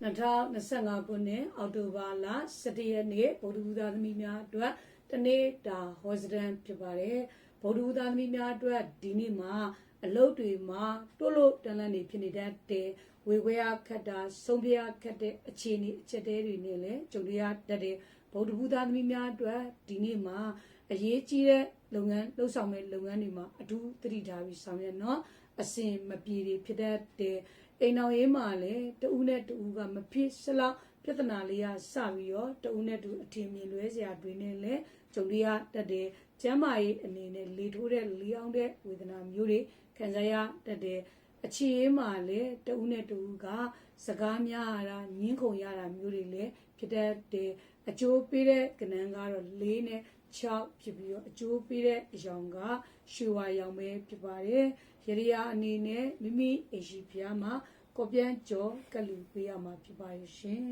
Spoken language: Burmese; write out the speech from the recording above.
2025 ခုနှစ်အောက်တိုဘာလ17ရက်နေ့ဗုဒ္ဓဘုရားသမီးများအတွက်တနေ့တာဟောစတန်ဖြစ်ပါတယ်ဗုဒ္ဓဘုရားသမီးများအတွက်ဒီနေ့မှာအလုပ်တွေမှာတိုးလို့တန်လန့်နေဖြစ်နေတဲ့ဝေခွဲရခတ်တာဆုံးဖြတ်ရခတ်တဲ့အခြေအနေအချက်တဲတွေနဲ့လည်းကြုံရတတ်တဲ့ဗုဒ္ဓဘုရားသမီးများအတွက်ဒီနေ့မှာအရေးကြီးတဲ့လုပ်ငန်းလှုပ်ဆောင်မဲ့လုပ်ငန်းတွေမှာအထူးသတိထားပြီးဆောင်ရွက်နော်အစဉ်မပြေတွေဖြစ်တဲ့အိမ်တော်ရေးမှာလည်းတဦးနဲ့တဦးကမဖြစ်စလောက်ပြဿနာလေးရစပြီးတော့တဦးနဲ့တူအထင်မြင်လွဲစရာတွေနဲ့လည်းကြုံရတတ်တဲ့ကျမ်းမာရေးအနေနဲ့လေထိုးတဲ့လီအောင်တဲ့ဝေဒနာမျိုးတွေခံစားရတတ်တဲ့အခြေအေးမှာလည်းတဦးနဲ့တဦးကစကားများရတာညင်းခုန်ရတာမျိုးတွေလည်းဖြစ်တဲ့အကျိုးပေးတဲ့ကဏ္ဍကတော့4နဲ့6ဖြစ်ပြီးတော့အကျိုးပေးတဲ့အယောင်ကရွှေဝါရောင်ပဲဖြစ်ပါတယ်ရရိယာအနေနဲ့မိမိအိရှိဖျားမှာကော်ပြန်ကြောကလူပေးရမှာဖြစ်ပါရဲ့ရှင်